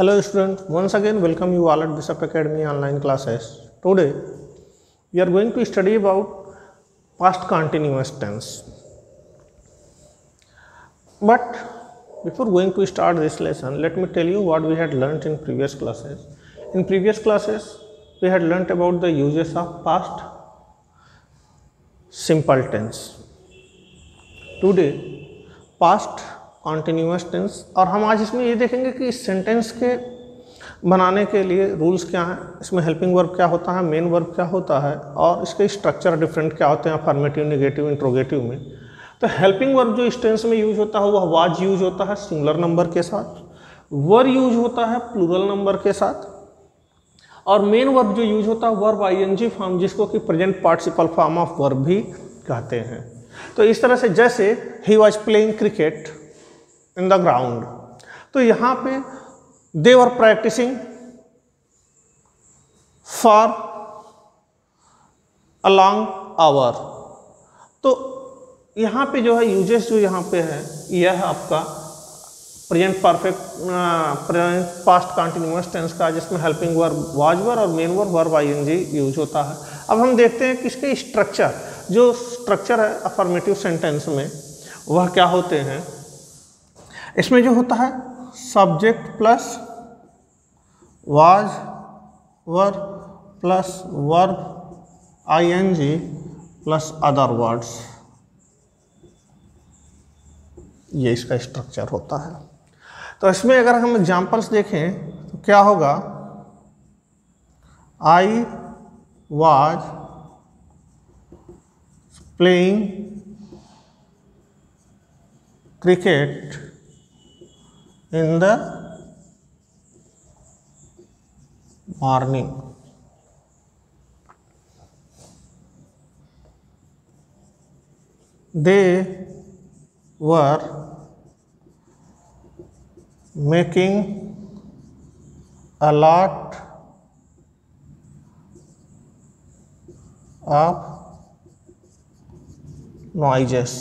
Hello student, once again welcome you all at Bishop Academy online classes. Today we are going to study about past continuous tense. But before going to start this lesson, let me tell you what we had learnt in previous classes. In previous classes we had learnt about the uses of past simple tense. Today past continuous tense, और हम आज इसमें ये देखेंगे कि इस sentence के बनाने के लिए रूल्स क्या हैं, इसमें हेल्पिंग वर्ब क्या होता है, मेन वर्ब क्या होता है और इसके स्ट्रक्चर डिफरेंट क्या होते हैं अफर्मेटिव, नेगेटिव, इंट्रोगेटिव में। तो हेल्पिंग वर्ब जो इस टेंस में यूज होता है वह वाज यूज होता है सिंगुलर नंबर के साथ, वर यूज होता है प्लूरल नंबर के साथ, और मेन वर्ब जो यूज होता है वर्ब आईएनजी फॉर्म, जिसको कि present participle form of verb भी कहते हैं। तो इस तरह से जैसे ही was playing cricket in the ground, तो यहाँ पे they were practising for a long hour. तो यहाँ पे जो है यूजेस जो यहाँ पे है यह है आपका present perfect present past continuous tense का, जिसमें हेल्पिंग वर्ब वाज वर और main verb verb ING use होता है। अब हम देखते हैं कि इसके स्ट्रक्चर, जो स्ट्रक्चर है अफर्मेटिव सेंटेंस में वह क्या होते हैं। इसमें जो होता है subject plus was were plus verb ING plus other words, ये इसका स्ट्रक्चर होता है। तो इसमें अगर हम एग्जांपल्स देखें तो क्या होगा, I was playing cricket in the morning. They were making a lot of noises.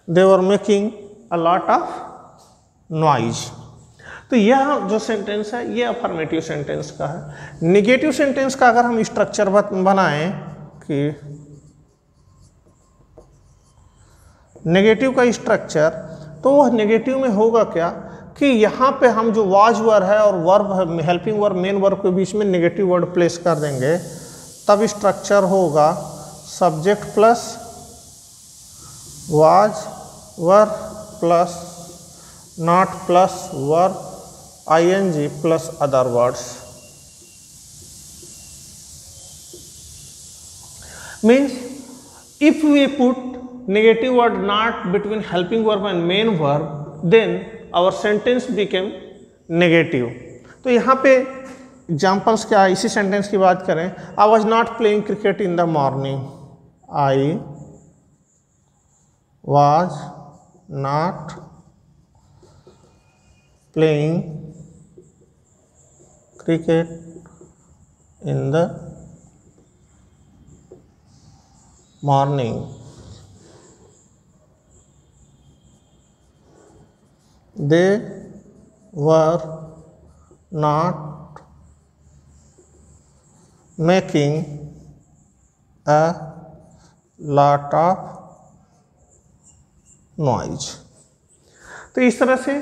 They were making a lot of noise. तो यह जो सेंटेंस है ये अफर्मेटिव सेंटेंस का है। नेगेटिव सेंटेंस का अगर हम स्ट्रक्चर बनाएं कि नेगेटिव का स्ट्रक्चर, तो वह नेगेटिव में होगा क्या कि यहाँ पे हम जो वाज वर है और verb helping verb main verb के बीच में नेगेटिव वर्ड प्लेस कर देंगे, तब स्ट्रक्चर होगा subject plus was were plus not plus verb ING plus other words. Means if we put negative word not between helping verb and main verb, then our sentence became negative. तो यहाँ पे examples क्या है, इसी sentence की बात करें, I was not playing cricket in the morning, I was not playing cricket in the morning. They were not making a lot of noise. तो इस तरह से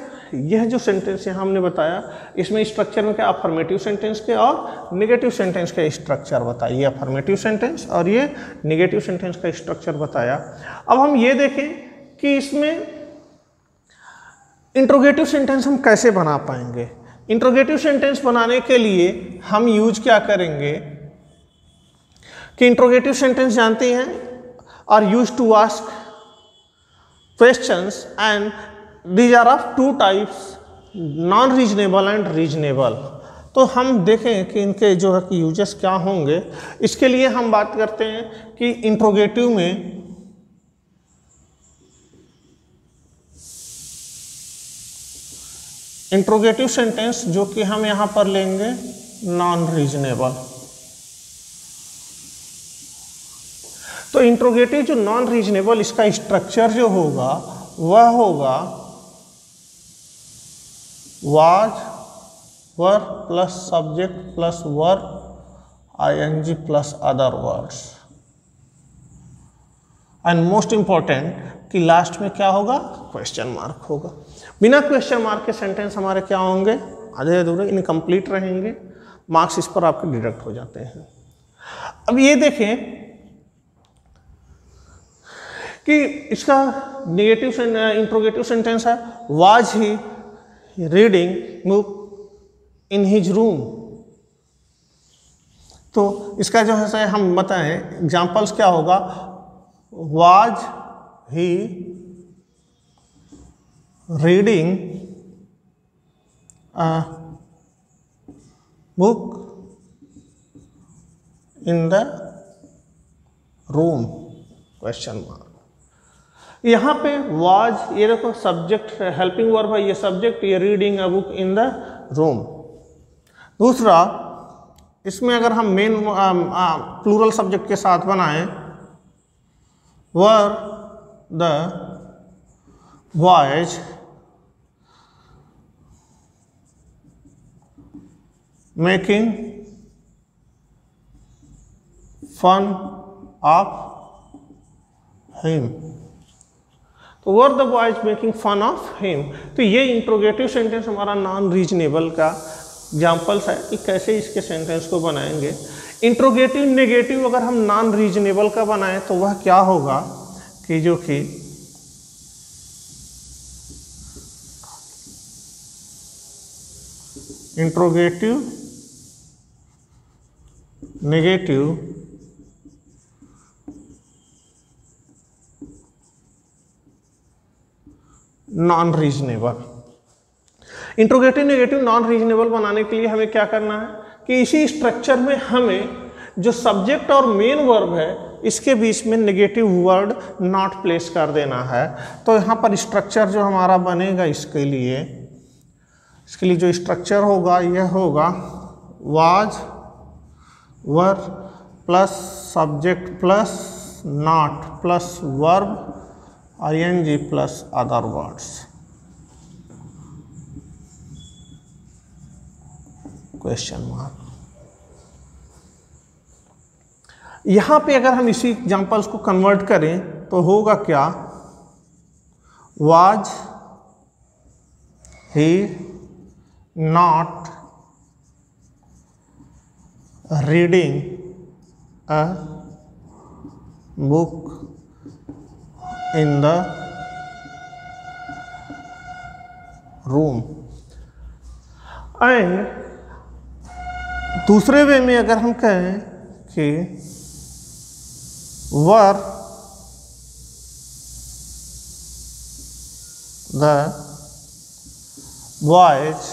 यह जो सेंटेंस है हमने बताया, इसमें स्ट्रक्चर में क्या अफर्मेटिव सेंटेंस के और नेगेटिव सेंटेंस के स्ट्रक्चर बताया। ये अफर्मेटिव सेंटेंस और ये नेगेटिव सेंटेंस का स्ट्रक्चर बताया। अब हम ये देखें कि इसमें इंट्रोगेटिव सेंटेंस हम कैसे बना पाएंगे। इंट्रोगेटिव सेंटेंस बनाने के लिए हम यूज क्या करेंगे कि इंट्रोगेटिव सेंटेंस जानते हैं और use to ask questions, and these are of two types, non reasonable and reasonable। तो हम देखें कि इनके जो है कि यूजेस क्या होंगे। इसके लिए हम बात करते हैं कि इंट्रोगेटिव में इंट्रोगेटिव सेंटेंस जो कि हम यहाँ पर लेंगे नॉन रीजनेबल। तो इंट्रोगेटिव जो नॉन रीजनेबल, इसका स्ट्रक्चर जो होगा वह होगा was, were plus subject plus verb ing plus other words. And most important कि लास्ट में क्या होगा, क्वेश्चन मार्क होगा। बिना क्वेश्चन मार्क के सेंटेंस हमारे क्या होंगे, आधे अधूरे, इनकम्प्लीट रहेंगे, मार्क्स इस पर आपके डिडक्ट हो जाते हैं। अब ये देखें कि इसका नेगेटिव इंट्रोगेटिव सेंटेंस है, was he reading book in his room. तो इसका जो है हम बताएं एग्जाम्पल्स क्या होगा, was he reading a book in the room, question mark. यहाँ पे वाज, ये देखो सब्जेक्ट हेल्पिंग वर्ब है, ये सब्जेक्ट, ये reading a book in the room. दूसरा, इसमें अगर हम मेन प्लूरल सब्जेक्ट के साथ बनाएं, were the boys making fun of him, तो were the boys making fun of him. तो ये इंट्रोगेटिव सेंटेंस हमारा नॉन रीजनेबल का एग्जाम्पल्स है कि कैसे इसके सेंटेंस को बनाएंगे। इंट्रोगेटिव नेगेटिव अगर हम नॉन रीजनेबल का बनाएं तो वह क्या होगा कि जो कि interrogative negative non reasonable. Interrogative negative non reasonable बनाने के लिए हमें क्या करना है कि इसी स्ट्रक्चर में हमें जो सब्जेक्ट और मेन वर्ब है इसके बीच में नेगेटिव वर्ड नॉट प्लेस कर देना है। तो यहाँ पर स्ट्रक्चर जो हमारा बनेगा इसके लिए जो स्ट्रक्चर होगा यह होगा was were plus subject plus not plus verb ing plus other words, question mark. यहां पे अगर हम इसी एग्जांपल्स को कन्वर्ट करें तो होगा क्या, was he not reading a book in the room. And दूसरे वे में अगर हम कहें कि were the boys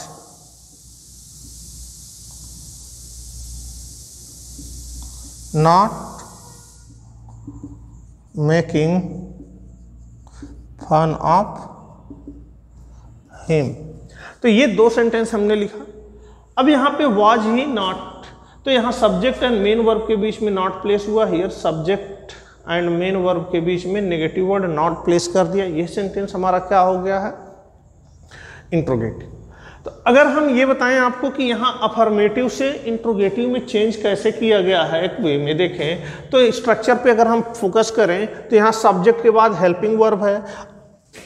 not making fun of him, तो ये दो सेंटेंस हमने लिखा। अब यहाँ पे वाज ही नॉट, तो यहाँ सब्जेक्ट एंड मेन वर्ब के बीच में नॉट प्लेस हुआ, here subject and main verb के बीच में नेगेटिव वर्ड नॉट प्लेस कर दिया। यह सेंटेंस हमारा क्या हो गया है, इंट्रोगेटिव। तो अगर हम ये बताएं आपको कि यहाँ अफर्मेटिव से इंट्रोगेटिव में चेंज कैसे किया गया है, एक वे में देखें तो स्ट्रक्चर पे अगर हम फोकस करें तो यहाँ सब्जेक्ट के बाद हेल्पिंग वर्ब है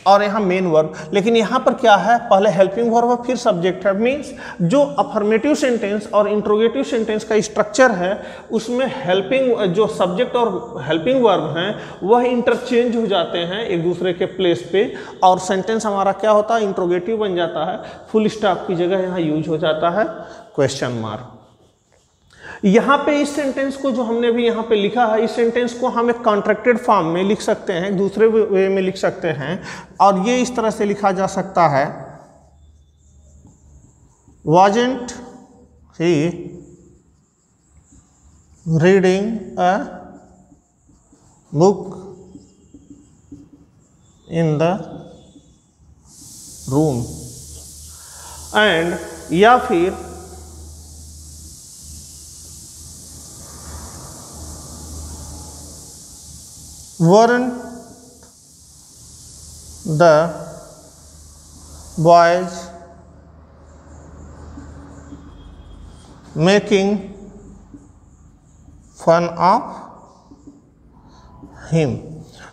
और यहाँ मेन वर्ब, लेकिन यहाँ पर क्या है, पहले हेल्पिंग वर्ब है फिर सब्जेक्ट है। मीन्स जो अफर्मेटिव सेंटेंस और इंट्रोगेटिव सेंटेंस का स्ट्रक्चर है उसमें हेल्पिंग जो सब्जेक्ट और हेल्पिंग वर्ब हैं वह इंटरचेंज हो जाते हैं एक दूसरे के प्लेस पे, और सेंटेंस हमारा क्या होता है, इंट्रोगेटिव बन जाता है। फुल स्टॉप की जगह यहाँ यूज हो जाता है क्वेश्चन मार्क। यहाँ पे इस सेंटेंस को जो हमने भी यहाँ पे लिखा है, इस सेंटेंस को हम एक कॉन्ट्रैक्टेड फॉर्म में लिख सकते हैं, दूसरे वे में लिख सकते हैं, और ये इस तरह से लिखा जा सकता है, wasn't he reading a book in the room, and या फिर weren't the boys making fun of him.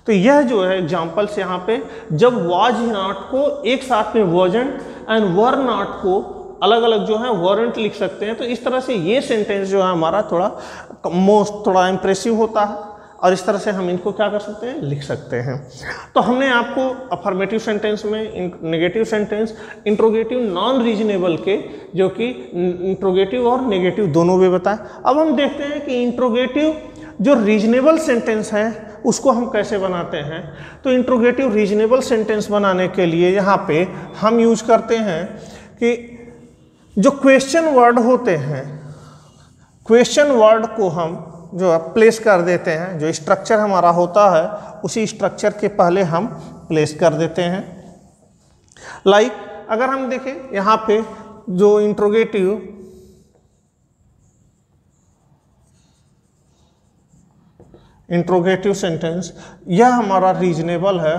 तो यह जो है एग्जाम्पल्स यहाँ पे, जब वाज नॉट को एक साथ में वर्जेंट एंड वर नॉट को अलग अलग जो है वॉरेंट लिख सकते हैं। तो इस तरह से ये सेंटेंस जो है हमारा थोड़ा इंप्रेसिव होता है और इस तरह से हम इनको क्या कर सकते हैं, लिख सकते हैं। तो हमने आपको अफर्मेटिव सेंटेंस में, negative sentence, interrogative non reasonable के, जो कि इंट्रोगेटिव और नेगेटिव दोनों भी बताएं। अब हम देखते हैं कि इंट्रोगेटिव जो रीजनेबल सेंटेंस है उसको हम कैसे बनाते हैं। तो इंट्रोगेटिव रीजनेबल सेंटेंस बनाने के लिए यहाँ पे हम यूज करते हैं कि जो क्वेश्चन वर्ड होते हैं, क्वेश्चन वर्ड को हम जो प्लेस कर देते हैं, जो स्ट्रक्चर हमारा होता है उसी स्ट्रक्चर के पहले हम प्लेस कर देते हैं। लाइक अगर हम देखें यहाँ पे जो इंट्रोगेटिव सेंटेंस, यह हमारा रीजनेबल है।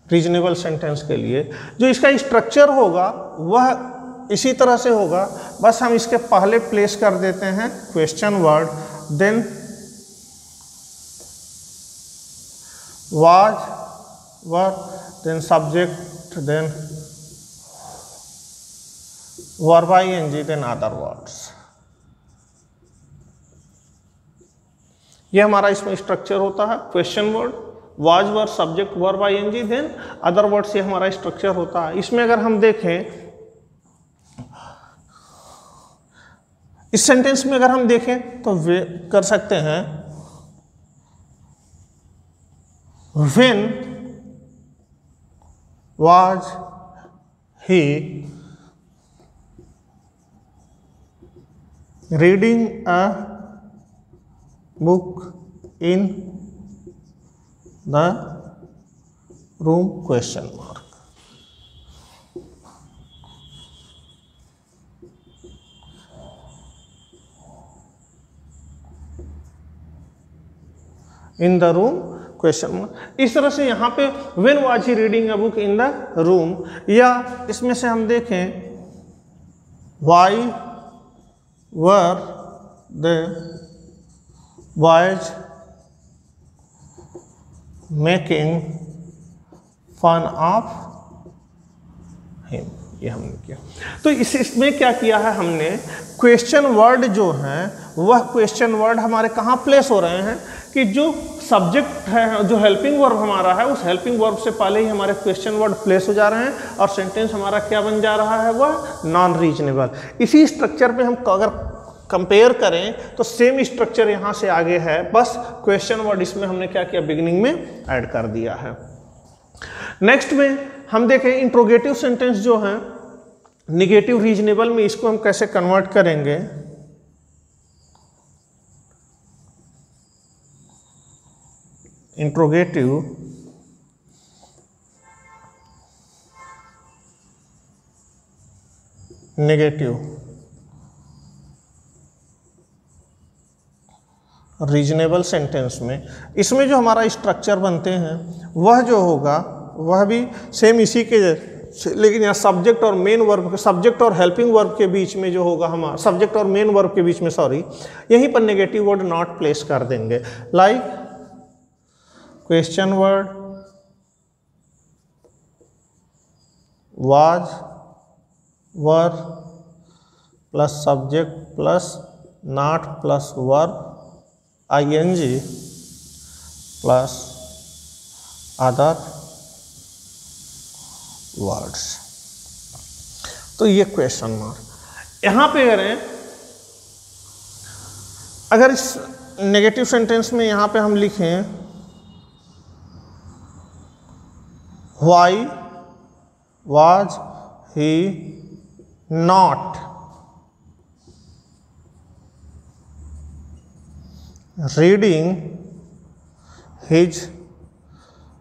रीजनेबल सेंटेंस के लिए जो इसका स्ट्रक्चर होगा वह इसी तरह से होगा, बस हम इसके पहले प्लेस कर देते हैं question word, then was, were, then subject, then verb ING, then other words. ये हमारा इसमें स्ट्रक्चर होता है। Question word, was, were, subject, verb ING, then other words, ये हमारा स्ट्रक्चर होता है। इसमें अगर हम देखें, इस सेंटेंस में अगर हम देखें तो वे कर सकते हैं when was he reading a book in the room, question mark. In the room, question mark. इस तरह से यहाँ पे when was he reading a book in the room, या इसमें से हम देखें why were the boys making fun of him, ये हमने किया। तो इसमें क्या किया है हमने, क्वेश्चन वर्ड जो हैं वह क्वेश्चन वर्ड हमारे कहाँ प्लेस हो रहे हैं कि जो सब्जेक्ट है, जो हेल्पिंग वर्ब हमारा है, उस हेल्पिंग वर्ब से पहले ही हमारे क्वेश्चन वर्ड प्लेस हो जा रहे हैं और सेंटेंस हमारा क्या बन जा रहा है, वह नॉन रीजनेबल। इसी स्ट्रक्चर पे हम अगर कंपेयर करें तो सेम स्ट्रक्चर यहाँ से आगे है, बस क्वेश्चन वर्ड इसमें हमने क्या किया, बिगिनिंग में ऐड कर दिया है। नेक्स्ट में हम देखें इंट्रोगेटिव सेंटेंस जो है निगेटिव रीजनेबल में, इसको हम कैसे कन्वर्ट करेंगे। इंट्रोगेटिव नेगेटिव रीजनेबल सेंटेंस में, इसमें जो हमारा स्ट्रक्चर बनते हैं वह जो होगा वह भी सेम इसी के, लेकिन यहाँ सब्जेक्ट और मेन वर्ब, सब्जेक्ट और हेल्पिंग वर्ब के बीच में जो होगा हमारा, सब्जेक्ट और मेन वर्ब के बीच में, सॉरी, यहीं पर नेगेटिव वर्ड नॉट प्लेस कर देंगे। Like question word, was, were plus subject plus not plus verb ING plus other words. तो ये क्वेश्चन मार्क यहाँ पे करें। अगर इस नेगेटिव सेंटेंस में यहाँ पे हम लिखें why was he not reading his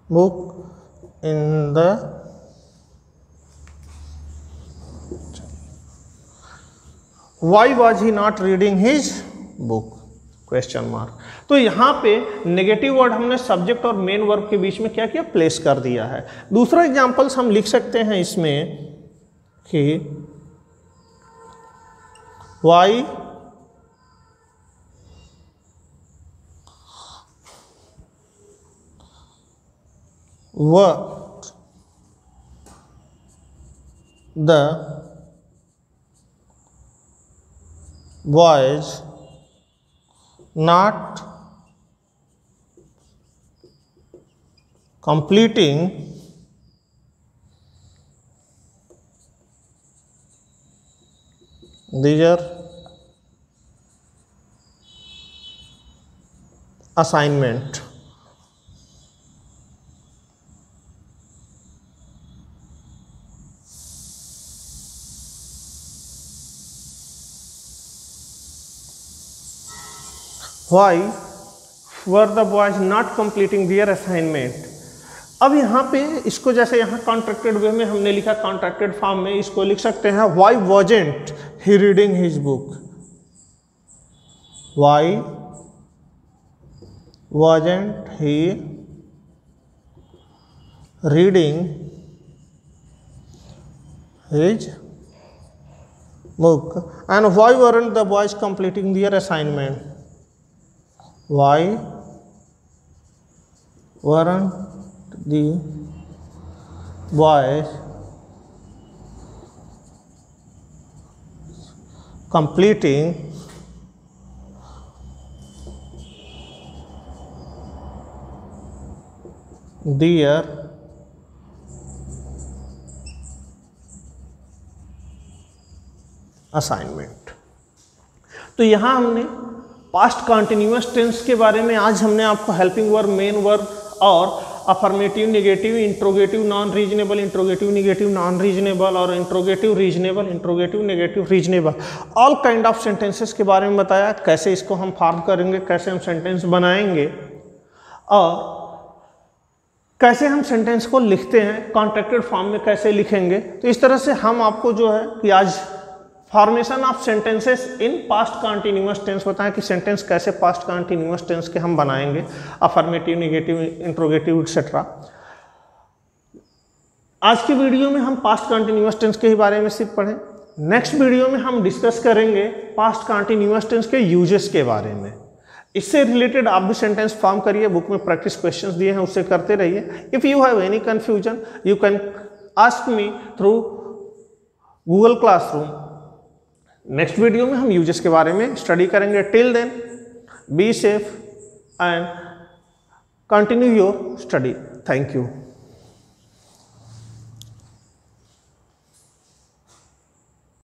book in the Why was he not reading his book? Question mark. तो यहाँ पे नेगेटिव वर्ड हमने सब्जेक्ट और मेन वर्ब के बीच में क्या किया, प्लेस कर दिया है। दूसरा एग्जांपल्स हम लिख सकते हैं इसमें कि Y were the boys not completing their assignment? Why were the boys not completing their assignment? अब यहाँ पे इसको जैसे यहाँ कॉन्ट्रैक्टेड वे में हमने लिखा, कॉन्ट्रैक्टेड फॉर्म में इसको लिख सकते हैं why wasn't he reading his book? Why wasn't he reading his book? And why weren't the boys completing their assignment? Why weren't the boys completing their assignment? तो यहाँ हमने पास्ट कॉन्टिन्यूअस टेंस के बारे में आज हमने आपको हेल्पिंग वर्ब, मेन वर्ब और affirmative, negative, interrogative, non reasonable, interrogative, negative, non reasonable और interrogative, reasonable, interrogative, negative, reasonable, all kind of sentences के बारे में बताया। कैसे इसको हम फॉर्म करेंगे, कैसे हम सेंटेंस बनाएंगे और कैसे हम सेंटेंस को लिखते हैं, कॉन्ट्रैक्टेड फॉर्म में कैसे लिखेंगे। तो इस तरह से हम आपको जो है कि आज formation of sentences in past continuous tense बताएं कि सेंटेंस कैसे पास्ट कॉन्टिन्यूअस टेंस के हम बनाएंगे, अफर्मेटिव, नेगेटिव, इंट्रोगेटिव एक्सेट्रा। आज की वीडियो में हम पास्ट कॉन्टिन्यूअस टेंस के ही बारे में सिर्फ पढ़ें। नेक्स्ट वीडियो में हम डिस्कस करेंगे पास्ट कॉन्टिन्यूअस टेंस के यूजेस के बारे में। इससे रिलेटेड आप भी सेंटेंस फॉर्म करिए, बुक में प्रैक्टिस क्वेश्चंस दिए हैं उससे करते रहिए। If you have any confusion you can ask me through Google classroom. Next video में हम यूजेस के बारे में स्टडी करेंगे। Till then be safe and continue your study. Thank you.